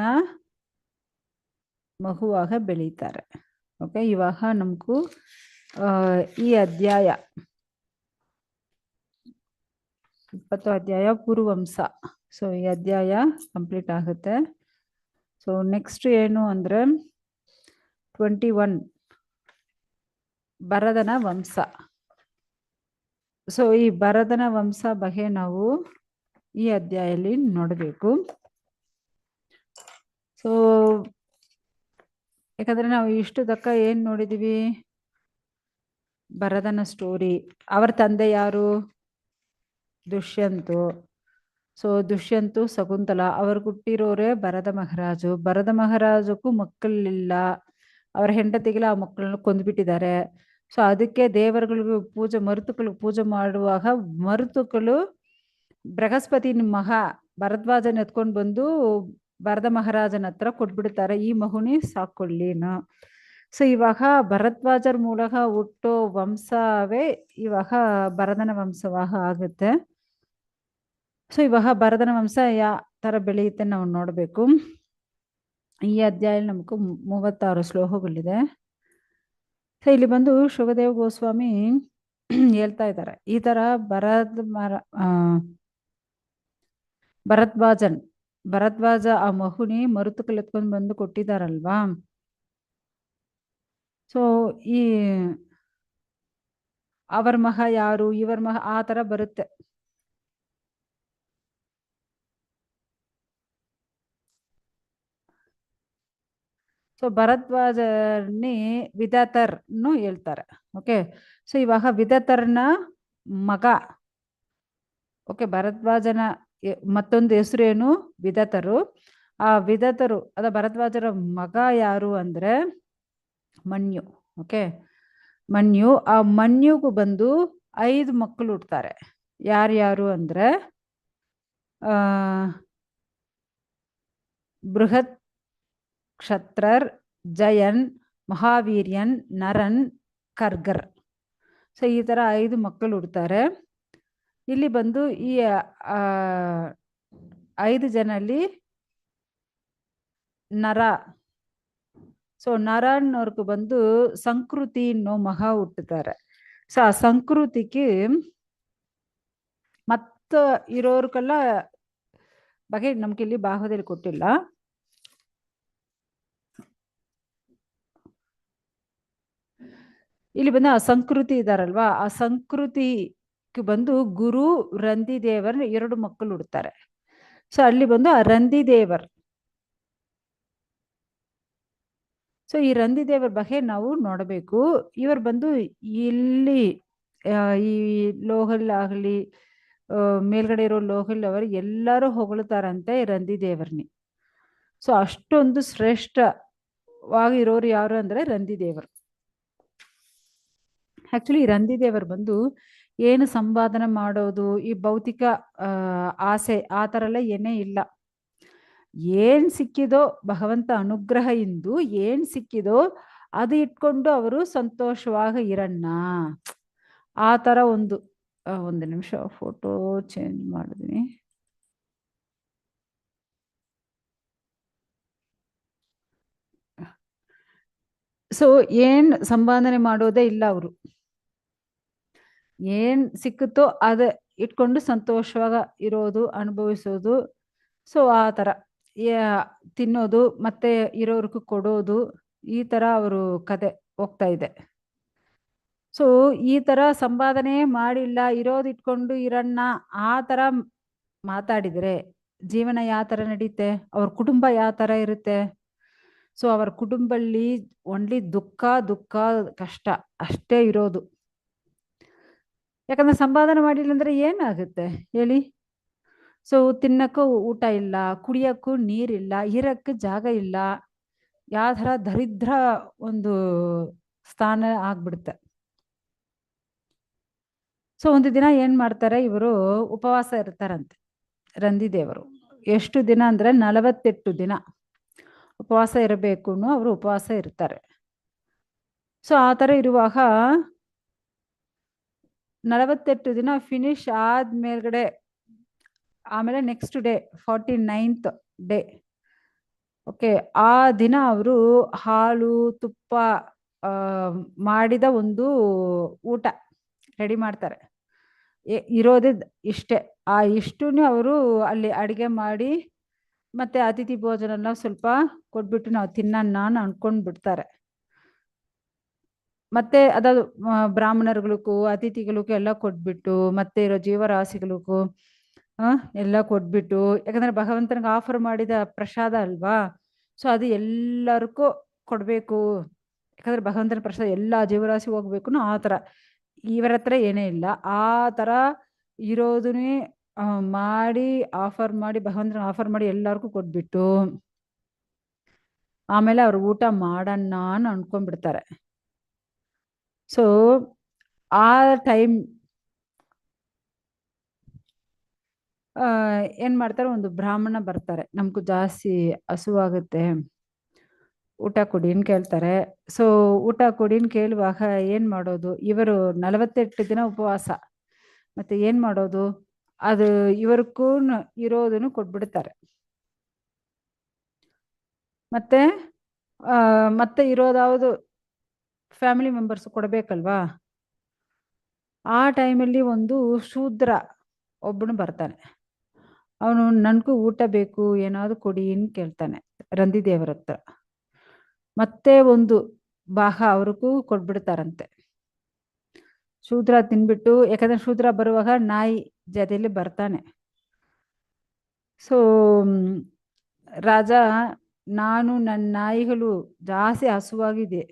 Speaker 1: ಮಗುವಾಗ ಬೆಳೀತಾರೆ. ಓಕೆ. ಇವಾಗ ನಮಗೂ ಈ ಅಧ್ಯಾಯ 20 ಅಧ್ಯಾಯ ಪುರುವಂಶ. ಸೊ ಈ ಅಧ್ಯಾಯ ಕಂಪ್ಲೀಟ್ ಆಗುತ್ತೆ. ಸೊ ನೆಕ್ಸ್ಟ್ ಏನು ಅಂದ್ರೆ 21 ಭರತನ ವಂಶ. ಸೊ ಈ ಭರತನ ವಂಶ ಬಗ್ಗೆ ನಾವು ಈ ಅಧ್ಯಾಯದಲ್ಲಿ ನೋಡಬೇಕು. ಸೊ ಯಾಕಂದ್ರೆ ನಾವು ಇಷ್ಟು ತಕ್ಕ ಏನ್ ನೋಡಿದೀವಿ, ಭರತನ ಸ್ಟೋರಿ. ಅವರ ತಂದೆ ಯಾರು? ದುಷ್ಯಂತು. ಸೊ ದುಷ್ಯಂತು ಶಕುಂತಲ ಅವ್ರು ಹುಟ್ಟಿರೋರೇ ಭರತ ಮಹಾರಾಜು. ಭರತ ಮಹಾರಾಜಕ್ಕೂ ಮಕ್ಕಳಿಲ್ಲ, ಅವರ ಹೆಂಡತಿಗೆಲ್ಲ ಆ ಮಕ್ಕಳನ್ನು ಕೊಂದ್ಬಿಟ್ಟಿದ್ದಾರೆ. ಸೊ ಅದಕ್ಕೆ ದೇವರುಗಳಿಗೂ ಮರುತುಗಳಿಗೆ ಪೂಜೆ ಮಾಡುವಾಗ ಮರುತುಗಳು ಬೃಹಸ್ಪತಿ ಮಗ ಭರದ್ವಾಜನ ಎತ್ಕೊಂಡು ಬಂದು ಭರತ ಮಹಾರಾಜನ ಹತ್ರ ಕೊಟ್ಬಿಡ್ತಾರೆ, ಈ ಮಗುನಿ ಸಾಕೊಳ್ಳಿನ. ಸೊ ಇವಾಗ ಭರದ್ವಾಜರ ಮೂಲಕ ಹುಟ್ಟೋ ವಂಶವೇ ಇವಾಗ ಭರತನ ವಂಶವಾಗ ಆಗುತ್ತೆ. ಸೊ ಇವಾಗ ಭರತನ ವಂಶ ಯಾವ ತರ ಬೆಳೆಯುತ್ತೆ ನಾವು ನೋಡ್ಬೇಕು. ಈ ಅಧ್ಯಾಯ ನಮಗೂ 36 ಶ್ಲೋಕಗಳಿದೆ. ಸೊ ಇಲ್ಲಿ ಬಂದು ಶುಕದೇವ ಗೋಸ್ವಾಮಿ ಹೇಳ್ತಾ ಇದ್ದಾರೆ, ಈ ತರ ಭರದ್ವಾಜ ಆ ಮಹುನಿ ಮರುತುಕಲ್ ಎತ್ಕೊಂಡು ಬಂದು ಕೊಟ್ಟಿದಾರಲ್ವಾ. ಸೊ ಈ ಅವರ ಮಗ ಯಾರು, ಇವರ ಮಗ, ಆ ತರ ಬರುತ್ತೆ. ಸೊ ಭರದ್ವಾಜರ್ನಿ ವಿಧಾತರ್ನು ಹೇಳ್ತಾರೆ. ಓಕೆ. ಸೊ ಇವಾಗ ವಿಧಾತರ್ನ ಮಗ ಓಕೆ, ಭರದ್ವಾಜನ ಮತ್ತೊಂದು ಹೆಸರೇನು? ವಿದತರು. ಆ ವಿದತರು ಅದ ಭರದ್ವಾಜರ ಮಗ ಯಾರು ಅಂದ್ರೆ ಮನ್ಯು. ಓಕೆ, ಮನ್ಯು. ಆ ಮನ್ಯುಗೂ ಬಂದು 5 ಮಕ್ಕಳು ಹುಡ್ತಾರೆ. ಯಾರ್ಯಾರು ಅಂದ್ರೆ ಆ ಬೃಹತ್, ಕ್ಷತ್ರರ್, ಜಯನ್, ಮಹಾವೀರ್ಯನ್, ನರನ್, ಕರ್ಗರ್. ಸೊ ಈ ತರ 5 ಮಕ್ಕಳು ಹುಡ್ತಾರೆ. ಇಲ್ಲಿ ಬಂದು ಈ 5 ಜನಲ್ಲಿ ನರ, ಸೊ ನರನ್ನವ್ರಿಗೂ ಬಂದು ಸಂಸ್ಕೃತಿ ಅನ್ನೋ ಮಹಾ ಹುಟ್ಟುತ್ತಾರೆ. ಸೊ ಆ ಸಂಸ್ಕೃತಿಗೆ ಮತ್ತ ಇರೋರ್ಗೆಲ್ಲ ಬಗ್ಗೆ ನಮ್ಗೆ ಇಲ್ಲಿ ಭಾಗದಲ್ಲಿ ಕೊಟ್ಟಿಲ್ಲ. ಇಲ್ಲಿ ಬಂದು ಆ ಸಂಸ್ಕೃತಿ ಇದಾರಲ್ವಾ, ಆ ಸಂಸ್ಕೃತಿ ಬಂದು ಗುರು, ರಂದಿ ದೇವರ್ 2 ಮಕ್ಕಳು ಹುಡ್ತಾರೆ. ಸೊ ಅಲ್ಲಿ ಬಂದು ಆ ರಂದಿ ದೇವರ್, ಸೊ ಈ ರಂದಿ ದೇವರ ಬಗ್ಗೆ ನಾವು ನೋಡಬೇಕು. ಇವರು ಬಂದು ಇಲ್ಲಿ ಈ ಲೋಹಲ್ ಆಗಲಿ ಮೇಲ್ಗಡೆ ಇರೋ ಲೋಹಲ್ ಅವರು ಎಲ್ಲರೂ ಹೊಗಳ್ತಾರಂತೆ ರಂದಿ ದೇವರ್ನಿ. ಸೊ ಅಷ್ಟೊಂದು ಶ್ರೇಷ್ಠವಾಗಿರೋರು ಯಾರು ಅಂದ್ರೆ ರಂದಿ ದೇವರು. ಆಕ್ಚುಲಿ ರಂದಿ ದೇವರು ಬಂದು ಏನು ಸಂಪಾದನೆ ಮಾಡೋದು, ಈ ಭೌತಿಕ ಆಸೆ ಆ ಥರ ಎಲ್ಲ ಏನೇ ಇಲ್ಲ. ಏನ್ ಸಿಕ್ಕಿದೋ ಭಗವಂತ ಅನುಗ್ರಹ ಇಂದು ಏನ್ ಸಿಕ್ಕಿದೋ ಅದು ಇಟ್ಕೊಂಡು ಅವರು ಸಂತೋಷವಾಗಿ ಇರಣ್ಣ, ಆ ತರ ಒಂದು ನಿಮಿಷ ಫೋಟೋ ಚೇಂಜ್ ಮಾಡಿದೀನಿ. ಸೊ ಏನ್ ಸಂಪಾದನೆ ಮಾಡೋದೇ ಇಲ್ಲ ಅವರು, ಏನ್ ಸಿಕ್ಕುತ್ತೋ ಅದ ಇಟ್ಕೊಂಡು ಸಂತೋಷವಾಗ ಇರೋದು, ಅನುಭವಿಸೋದು. ಸೊ ಆ ತರ ತಿನ್ನೋದು ಮತ್ತೆ ಇರೋರ್ಗೂ ಕೊಡೋದು, ಈ ತರ ಅವರು ಕತೆ ಹೋಗ್ತಾ ಇದೆ. ಸೊ ಈ ತರ ಸಂಪಾದನೆ ಮಾಡಿಲ್ಲ, ಇರೋದು ಇಟ್ಕೊಂಡು ಇರಣ್ಣ ಆ ತರ ಮಾತಾಡಿದ್ರೆ ಜೀವನ ಯಾವ ತರ ನಡೀತೆ, ಅವ್ರ ಕುಟುಂಬ ಯಾವ ತರ ಇರುತ್ತೆ. ಸೊ ಅವರ ಕುಟುಂಬದಲ್ಲಿ ಓನ್ಲಿ ದುಃಖ ದುಃಖ ಕಷ್ಟ ಅಷ್ಟೇ ಇರೋದು. ಯಾಕಂದ್ರೆ ಸಂಪಾದನೆ ಮಾಡಿಲ್ಲ ಅಂದ್ರೆ ಏನಾಗುತ್ತೆ ಹೇಳಿ. ಸೊ ತಿನ್ನಕ್ಕೂ ಊಟ ಇಲ್ಲ, ಕುಡಿಯಕ್ಕೂ ನೀರಿಲ್ಲ, ಇರಕ್ಕೆ ಜಾಗ ಇಲ್ಲ, ಯಾವ ತರ ದರಿದ್ರ ಒಂದು ಸ್ಥಾನ ಆಗ್ಬಿಡುತ್ತೆ. ಸೊ ಒಂದು ದಿನ ಏನ್ ಮಾಡ್ತಾರೆ, ಇವರು ಉಪವಾಸ ಇರ್ತಾರಂತೆ ರಂದಿ ದೇವರು. ಎಷ್ಟು ದಿನ ಅಂದ್ರೆ 48 ದಿನ ಉಪವಾಸ ಇರಬೇಕು, ಅವರು ಉಪವಾಸ ಇರ್ತಾರೆ. ಸೊ ಆ ತರ ಇರುವಾಗ 48 ದಿನ ಫಿನಿಶ್ ಆದ್ಮೇಲ್ಗಡೆ ಆಮೇಲೆ next day 49th day, okay, ಆ ದಿನ ಅವರು ಹಾಲು ತುಪ್ಪ ಮಾಡಿದ ಒಂದು ಊಟ ರೆಡಿ ಮಾಡ್ತಾರೆ. ಇರೋದೇ ಇಷ್ಟೇ, ಆ ಇಷ್ಟೂ ಅವರು ಅಲ್ಲಿ ಅಡಿಗೆ ಮಾಡಿ ಮತ್ತೆ ಅತಿಥಿ ಭೋಜನ ಸ್ವಲ್ಪ ಕೊಟ್ಬಿಟ್ಟು ನಾವು ತಿನ್ನೋಣ ಅನ್ಕೊಂಡ್ ಬಿಡ್ತಾರೆ. ಮತ್ತೆ ಅದ ಬ್ರಾಹ್ಮಣರುಗಳಿಗೂ ಅತಿಥಿಗಳಿಗೂ ಎಲ್ಲ ಕೊಟ್ಬಿಟ್ಟು ಮತ್ತೆ ಇರೋ ಜೀವರಾಶಿಗಳಿಗೂ ಎಲ್ಲ ಕೊಟ್ಬಿಟ್ಟು, ಯಾಕಂದ್ರೆ ಭಗವಂತನಿಗೆ ಆಫರ್ ಮಾಡಿದ ಪ್ರಸಾದ ಅಲ್ವಾ, ಸೊ ಅದು ಎಲ್ಲರಿಗೂ ಕೊಡ್ಬೇಕು. ಯಾಕಂದ್ರೆ ಭಗವಂತನ ಪ್ರಸಾದ ಎಲ್ಲ ಜೀವರಾಶಿ ಹೋಗ್ಬೇಕು ಆ ತರ. ಇವರ ಹತ್ರ ಏನೇ ಇಲ್ಲ, ಆ ತರ ಇರೋದನ್ನೇ ಮಾಡಿ ಆಫರ್ ಮಾಡಿ ಭಗವಂತನ ಆಫರ್ ಮಾಡಿ ಎಲ್ಲರಿಗೂ ಕೊಟ್ಬಿಟ್ಟು ಆಮೇಲೆ ಅವ್ರು ಊಟ ಮಾಡಣ್ಣ ಅನ್ಕೊಂಡ್ಬಿಡ್ತಾರೆ. ಸೊ ಆ ಟೈಮ್ ಏನ್ ಮಾಡ್ತಾರೆ, ಒಂದು ಬ್ರಾಹ್ಮಣ ಬರ್ತಾರೆ, ನಮ್ಗೂ ಜಾಸ್ತಿ ಹಸುವಾಗುತ್ತೆ ಊಟ ಕೊಡಿ ಅಂತ ಕೇಳ್ತಾರೆ. ಸೊ ಊಟ ಕೊಡಿ ಅಂತ ಕೇಳುವಾಗ ಏನ್ ಮಾಡೋದು, ಇವರು 48 ದಿನ ಉಪವಾಸ, ಮತ್ತೆ ಏನ್ ಮಾಡೋದು, ಅದು ಇವರ್ಗೂ ಇರೋದನ್ನು ಕೊಟ್ಬಿಡ್ತಾರೆ. ಮತ್ತೆ ಮತ್ತೆ ಇರೋದಾವುದು ಫ್ಯಾಮಿಲಿ ಮೆಂಬರ್ಸ್ ಕೊಡ್ಬೇಕಲ್ವಾ. ಆ ಟೈಮಲ್ಲಿ ಒಂದು ಶೂದ್ರ ಒಬ್ಬನು ಬರ್ತಾನೆ, ಅವನು ನನ್ಗೂ ಊಟ ಬೇಕು ಏನಾದ್ರು ಕೊಡಿ ಅಂತ ಕೇಳ್ತಾನೆ ರಂದಿ ದೇವರ ಹತ್ರ. ಮತ್ತೆ ಒಂದು ಭಾಗ ಅವ್ರಿಗೂ ಕೊಟ್ಬಿಡ್ತಾರಂತೆ. ಶೂದ್ರ ತಿನ್ಬಿಟ್ಟು, ಯಾಕಂದ್ರೆ ಶೂದ್ರ ಬರುವಾಗ ನಾಯಿ ಜೊತೆಯಲ್ಲಿ ಬರ್ತಾನೆ. ಸೊ ರಾಜ, ನಾನು ನನ್ನ ನಾಯಿಗಳು ಜಾಸ್ತಿ ಹಸುವಾಗಿದೆ,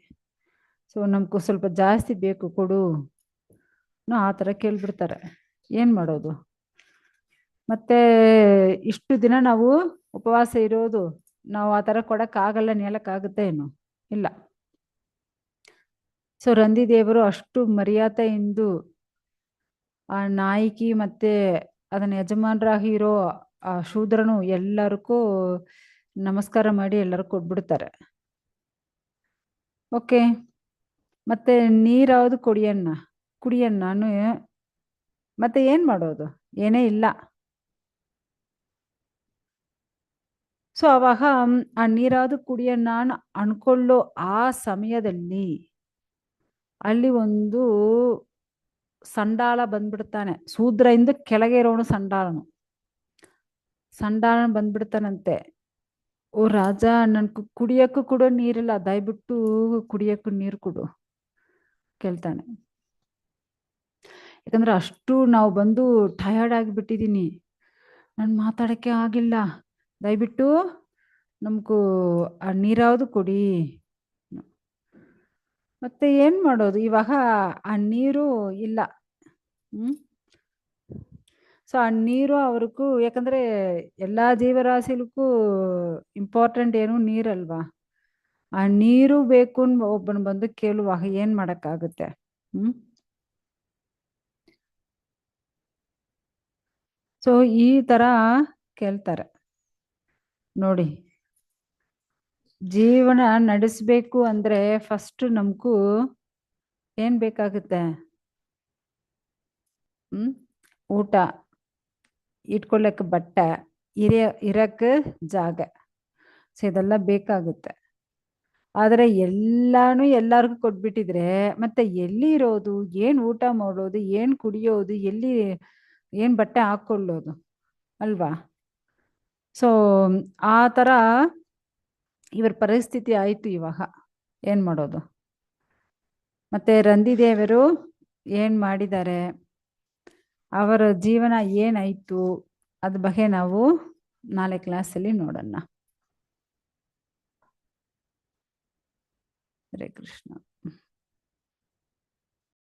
Speaker 1: ಸೊ ನಮ್ಗೂ ಸ್ವಲ್ಪ ಜಾಸ್ತಿ ಬೇಕು ಕೊಡು ಆ ಥರ ಕೇಳ್ಬಿಡ್ತಾರೆ. ಏನು ಮಾಡೋದು. ಮತ್ತೆ ಇಷ್ಟು ದಿನ ನಾವು ಉಪವಾಸ ಇರೋದು, ನಾವು ಆ ಥರ ಕೊಡಕ್ಕಾಗಲ್ಲ, ನೇಳಕ್ಕಾಗುತ್ತೆ ಏನು? ಇಲ್ಲ. ಸೊ ರಂದಿದೇವರು ಅಷ್ಟು ಮರ್ಯಾದೆಯಿಂದ ಆ ನಾಯಕಿ ಮತ್ತೆ ಅದನ್ನ ಯಜಮಾನರಾಗಿ ಇರೋ ಆ ಶೂದ್ರನು ಎಲ್ಲರಿಗೂ ನಮಸ್ಕಾರ ಮಾಡಿ ಎಲ್ಲರೂ ಕೊಟ್ಬಿಡ್ತಾರೆ. ಓಕೆ. ಮತ್ತೆ ನೀರಾವುದು ಕುಡಿಯನ್ನ ನಾನು ಮತ್ತೆ ಏನ್ ಮಾಡೋದು? ಏನೇ ಇಲ್ಲ. ಸೊ ಅವಾಗ ಆ ನೀರಾವುದು ಕುಡಿಯನ್ನ ಅನ್ಕೊಳ್ಳೋ ಆ ಸಮಯದಲ್ಲಿ ಅಲ್ಲಿ ಒಂದು ಸಂಡಾಳ ಬಂದ್ಬಿಡ್ತಾನೆ. ಶೂದ್ರದಿಂದ ಕೆಳಗೆ ಇರೋನು ಸಂಡಾಳ ಬಂದ್ಬಿಡ್ತಾನಂತೆ. ಓ ರಾಜ, ನನ್ ಕುಡಿಯಕ್ಕೂ ಕೂಡ ನೀರಿಲ್ಲ, ದಯವಿಟ್ಟು ಕುಡಿಯಕ್ಕೂ ನೀರು ಕೊಡು ಕೇಳ್ತಾನೆ. ಯಾಕಂದ್ರೆ ಅಷ್ಟು ನಾವು ಬಂದು ಟಯರ್ಡ್ ಆಗಿಬಿಟ್ಟಿದೀನಿ, ನಾನು ಮಾತಾಡಕ್ಕೆ ಆಗಿಲ್ಲ, ದಯವಿಟ್ಟು ನಮಗೂ ಆ ನೀರಾವುದು ಕೊಡಿ. ಮತ್ತೆ ಏನ್ ಮಾಡೋದು ಇವಾಗ? ಆ ನೀರು ಇಲ್ಲ. ಸೊ ಆ ನೀರು ಅವ್ರಿಗೂ, ಯಾಕಂದ್ರೆ ಎಲ್ಲಾ ಜೀವರಾಶಿಗೂ ಇಂಪಾರ್ಟೆಂಟ್ ಏನು ನೀರಲ್ವಾ? ಆ ನೀರು ಬೇಕು ಒಬ್ಬನು ಬಂದು ಕೇಳುವಾಗ ಏನ್ ಮಾಡಕ್ಕಾಗುತ್ತೆ? ಸೊ ಈ ತರ ಕೇಳ್ತಾರೆ ನೋಡಿ. ಜೀವನ ನಡೆಸಬೇಕು ಅಂದ್ರೆ ಫಸ್ಟ್ ನಮಗೂ ಏನ್ ಬೇಕಾಗುತ್ತೆ? ಊಟ, ಇಟ್ಕೊಳ್ಳಕ್ಕೆ ಬಟ್ಟೆ, ಇರಕ್ಕೆ ಜಾಗ. ಸೊ ಇದೆಲ್ಲ ಬೇಕಾಗುತ್ತೆ. ಆದ್ರೆ ಎಲ್ಲಾನು ಎಲ್ಲರಿಗೂ ಕೊಟ್ಬಿಟ್ಟಿದ್ರೆ ಮತ್ತೆ ಎಲ್ಲಿ ಇರೋದು, ಏನ್ ಊಟ ಮಾಡೋದು, ಏನ್ ಕುಡಿಯೋದು, ಎಲ್ಲಿ ಏನ್ ಬಟ್ಟೆ ಹಾಕೊಳ್ಳೋದು ಅಲ್ವಾ? ಸೊ ಆ ತರ ಇವರ ಪರಿಸ್ಥಿತಿ ಆಯ್ತು. ಇವಾಗ ಏನ್ ಮಾಡೋದು? ಮತ್ತೆ ರಂದಿದೇವರು ಏನ್ ಮಾಡಿದ್ದಾರೆ, ಅವರ ಜೀವನ ಏನಾಯ್ತು, ಅದ್ರ ಬಗ್ಗೆ ನಾವು ನಾಳೆ ಕ್ಲಾಸಲ್ಲಿ ನೋಡೋಣ. ಹರೇ ಕೃಷ್ಣ.